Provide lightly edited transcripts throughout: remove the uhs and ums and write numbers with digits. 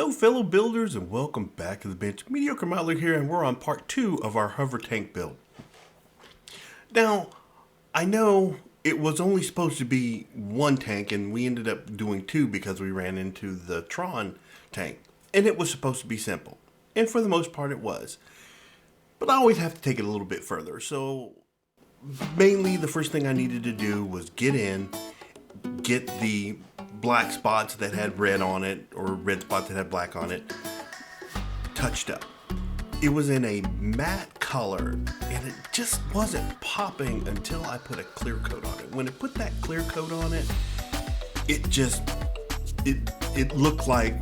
Hello fellow builders and welcome back to the bench. Mediocre Modeler here, and we're on part 2 of our hover tank build. Now, I know it was only supposed to be one tank and we ended up doing two because we ran into the Tron tank. And it was supposed to be simple. And for the most part it was. But I always have to take it a little bit further. So mainly the first thing I needed to do was get the black spots that had red on it, or red spots that had black on it, touched up. It was in a matte color and it just wasn't popping until I put a clear coat on it. When it put that clear coat on it, it looked like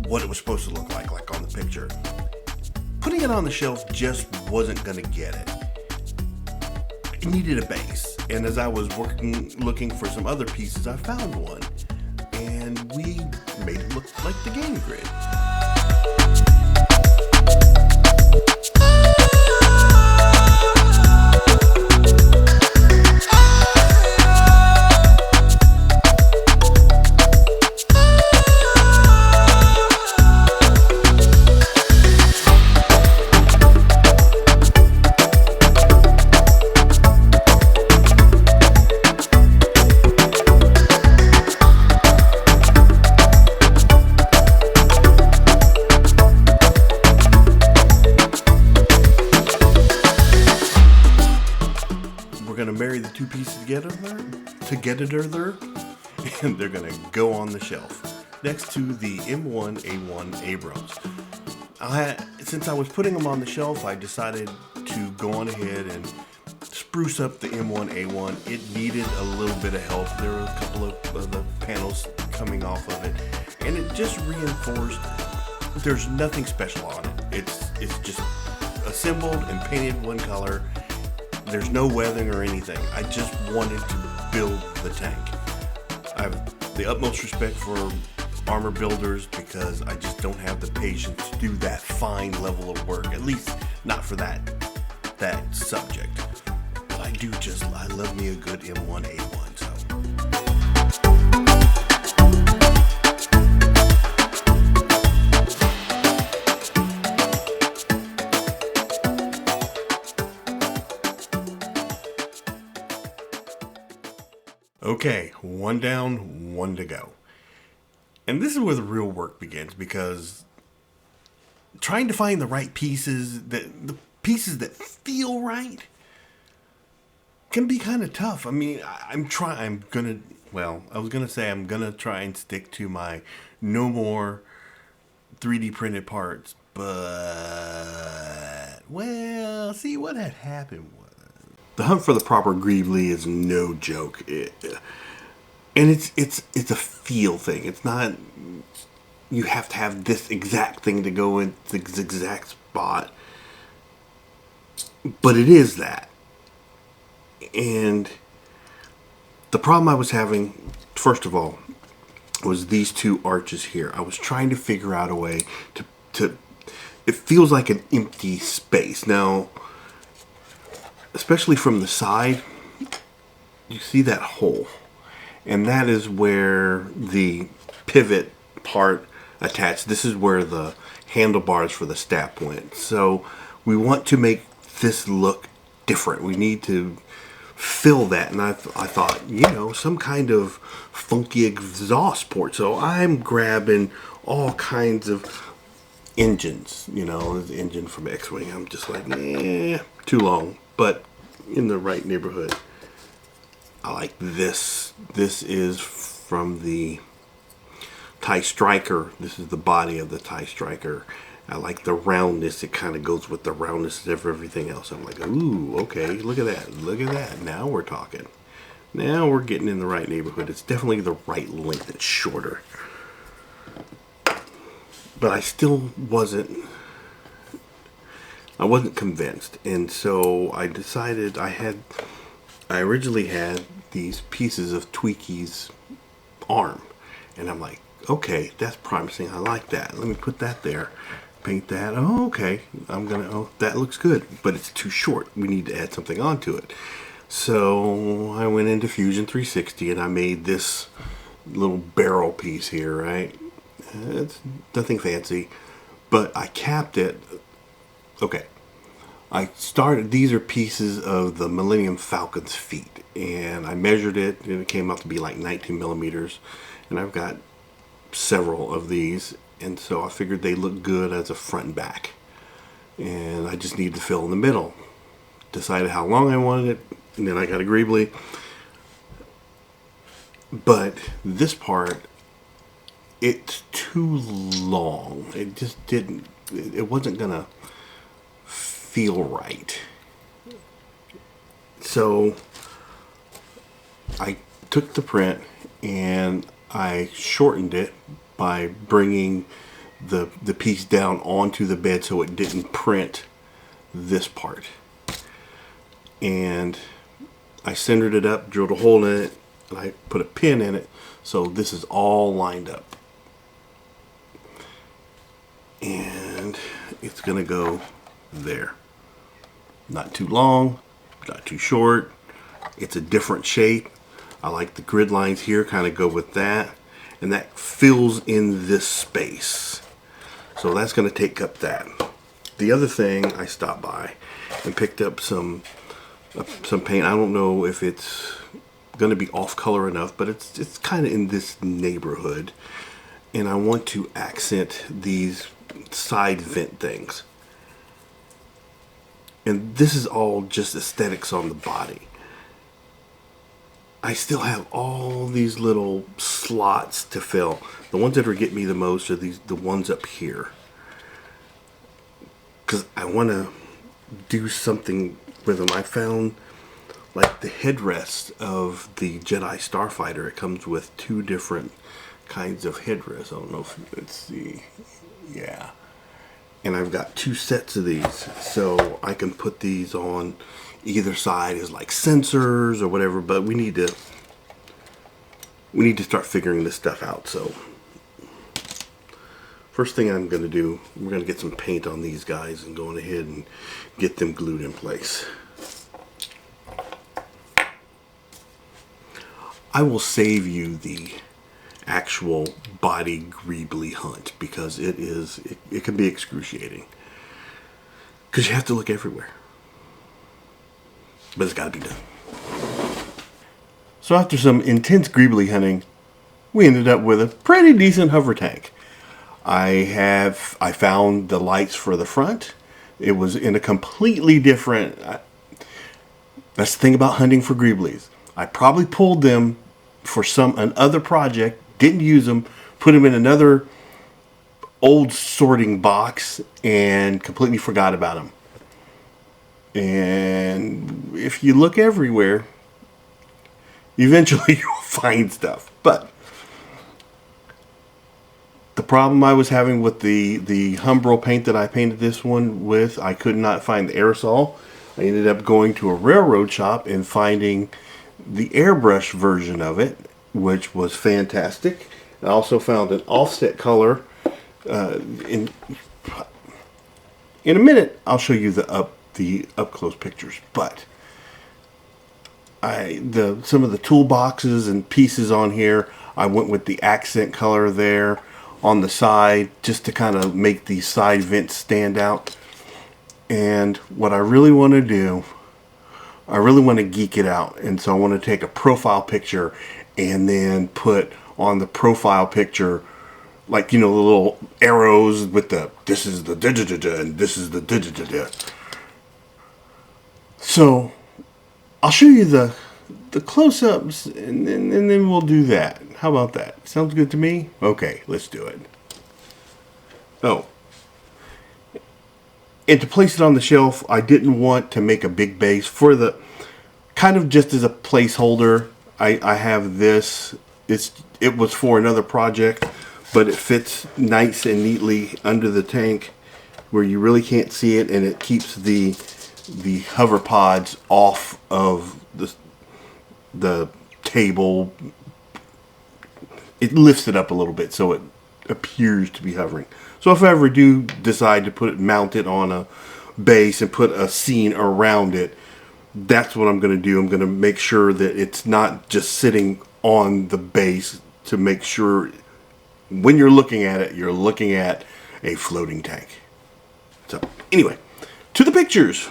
what it was supposed to look like on the picture. Putting it on the shelf just wasn't gonna get it. It needed a base, and as I was looking for some other pieces, I found one. And we made it look like the game grid. Marry the two pieces together, and they're gonna go on the shelf next to the M1A1 Abrams. Since I was putting them on the shelf, I decided to go on ahead and spruce up the M1A1. It needed a little bit of help. There were a couple of the panels coming off of it, and it just reinforced. There's nothing special on it. It's just assembled and painted one color. There's no weathering or anything. I just wanted to build the tank. I have the utmost respect for armor builders because I just don't have the patience to do that fine level of work, at least not for that subject. But I love me a good M1A1, so. Okay, one down, one to go. And this is where the real work begins, because trying to find the right pieces, the pieces that feel right, can be kind of tough. I mean, I was gonna say I'm gonna try and stick to my no more 3D printed parts, but, well, see what had happened was, the hunt for the proper greebly is no joke, and it's a feel thing. It's not you have to have this exact thing to go in this exact spot, but it is that. And the problem I was having, first of all, was these two arches here. I was trying to figure out a way to it feels like an empty space now. Especially from the side, you see that hole, and that is where the pivot part attached. This is where the handlebars for the step went. So we want to make this look different. We need to fill that, and I thought, some kind of funky exhaust port. So I'm grabbing all kinds of engines, the engine from X-Wing. I'm just like, too long. But in the right neighborhood. I like this. This is from the TIE Striker. This is the body of the TIE Striker. I like the roundness. It kind of goes with the roundness of everything else. I'm like, ooh, okay, look at that. Look at that. Now we're talking. Now we're getting in the right neighborhood. It's definitely the right length. It's shorter. But I still wasn't convinced, and so I decided I originally had these pieces of Tweaky's arm, and I'm like, okay, that's promising. I like that. Let me put that there, paint that. Oh, okay. That looks good, but it's too short. We need to add something onto it. So I went into Fusion 360 and I made this little barrel piece here, right? It's nothing fancy, but I capped it. Okay, I started, these are pieces of the Millennium Falcon's feet, and I measured it, and it came out to be like 19 millimeters, and I've got several of these, and so I figured they look good as a front and back, and I just needed to fill in the middle. Decided how long I wanted it, and then I got a greebly. But this part, it's too long. It just didn't, it wasn't gonna feel right. So I took the print and I shortened it by bringing the piece down onto the bed so it didn't print this part. And I centered it up, drilled a hole in it, and I put a pin in it, so this is all lined up. And it's gonna go there. Not too long, not too short. It's a different shape. I like the grid lines here, kind of go with that. And that fills in this space. So that's gonna take up that. The other thing, I stopped by and picked up some paint. I don't know if it's going to be off color enough, but it's kind of in this neighborhood, and I want to accent these side vent things. And this is all just aesthetics on the body. I still have all these little slots to fill. The ones that are getting me the most are the ones up here, because I want to do something with them. I found, like, the headrest of the Jedi Starfighter, it comes with two different kinds of headrests. I don't know if it's the, yeah. And I've got two sets of these, so I can put these on either side as like sensors or whatever, but we need to start figuring this stuff out. So first thing I'm going to do, we're going to get some paint on these guys and go ahead and get them glued in place. I will save you the actual body greebly hunt, because it can be excruciating, because you have to look everywhere, but it's got to be done. So after some intense greebly hunting, we ended up with a pretty decent hover tank. I found the lights for the front. It was in a completely different, that's the thing about hunting for greeblies. I probably pulled them for another project, didn't use them, put them in another old sorting box, and completely forgot about them. And if you look everywhere, eventually you'll find stuff. But the problem I was having with the Humbrol paint that I painted this one with, I could not find the aerosol. I ended up going to a railroad shop and finding the airbrush version of it, which was fantastic. I also found an offset color. In a minute, I'll show you the up close pictures. But some of the toolboxes and pieces on here, I went with the accent color there on the side, just to kind of make these side vents stand out. And what I really want to do, I really want to geek it out, and so I want to take a profile picture and then put on the profile picture, like, you know, the little arrows with this is the da-da-da-da and this is the da-da-da-da. So I'll show you the close-ups, and then we'll do that. How about that? Sounds good to me? Okay, let's do it. Oh. And to place it on the shelf, I didn't want to make a big base. For the, kind of just as a placeholder, I have this. It was for another project, but it fits nice and neatly under the tank where you really can't see it, and it keeps the hover pods off of the table. It lifts it up a little bit so it appears to be hovering. So if I ever do decide to mount it on a base and put a scene around it, that's what I'm going to do. I'm going to make sure that it's not just sitting on the base, to make sure when you're looking at it, you're looking at a floating tank. So anyway, to the pictures.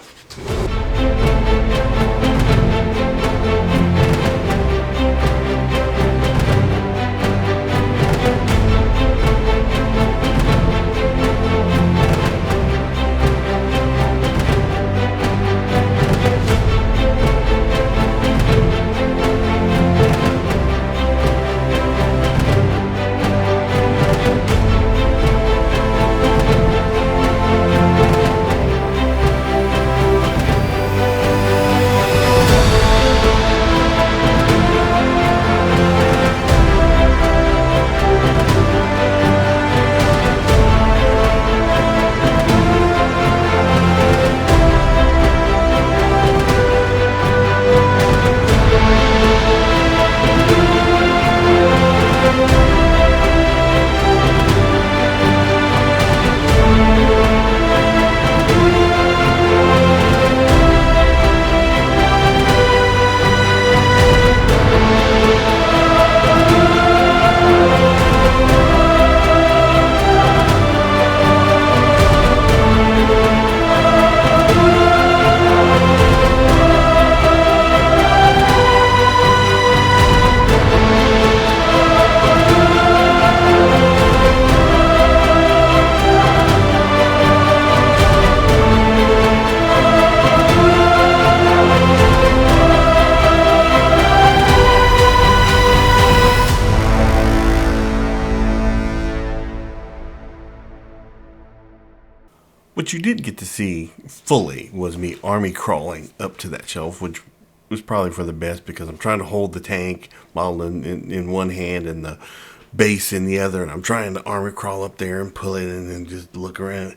What you did get to see fully was me army crawling up to that shelf, which was probably for the best because I'm trying to hold the tank model in one hand and the base in the other, and I'm trying to army crawl up there and pull it in and just look around.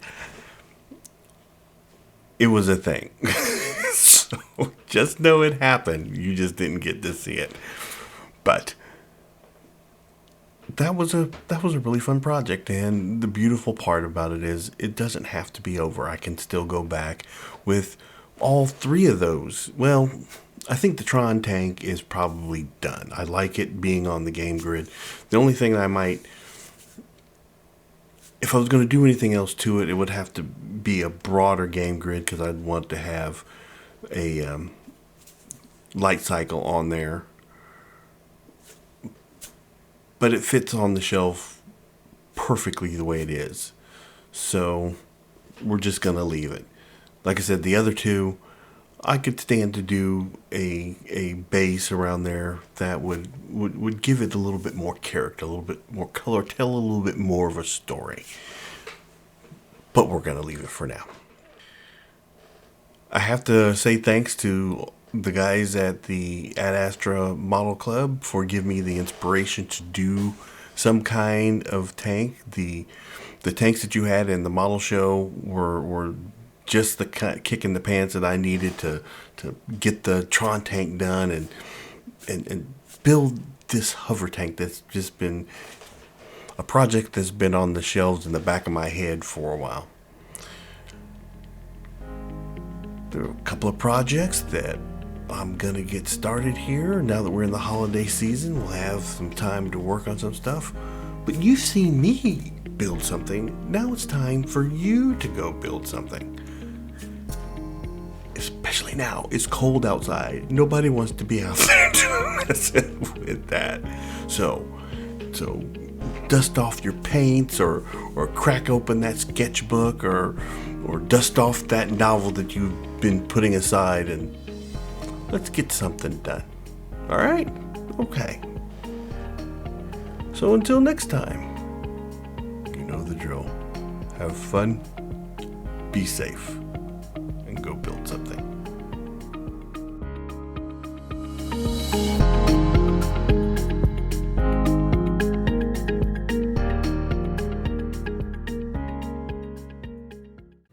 It was a thing. So just know it happened. You just didn't get to see it. But that was a really fun project, and the beautiful part about it is it doesn't have to be over. I can still go back with all three of those. Well, I think the Tron tank is probably done. I like it being on the game grid. The only thing I might, if I was going to do anything else to it, it would have to be a broader game grid because I'd want to have a light cycle on there. But it fits on the shelf perfectly the way it is. So we're just going to leave it. Like I said, the other two, I could stand to do a base around there that would give it a little bit more character, a little bit more color, tell a little bit more of a story. But we're going to leave it for now. I have to say thanks to the guys at the Ad Astra Model Club for giving me the inspiration to do some kind of tank. The tanks that you had in the model show were just the kick in the pants that I needed to get the Tron tank done and build this hover tank that's just been a project that's been on the shelves in the back of my head for a while. There are a couple of projects that I'm gonna get started here. Now that we're in the holiday season, we'll have some time to work on some stuff. But you've seen me build something. Now it's time for you to go build something. Especially now, it's cold outside. Nobody wants to be out there messing with that. So dust off your paints or crack open that sketchbook or dust off that novel that you've been putting aside and let's get something done. All right? Okay. So until next time, you know the drill. Have fun, be safe, and go build something.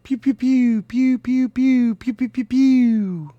Pew pew pew pew pew pew pew pew pew pew.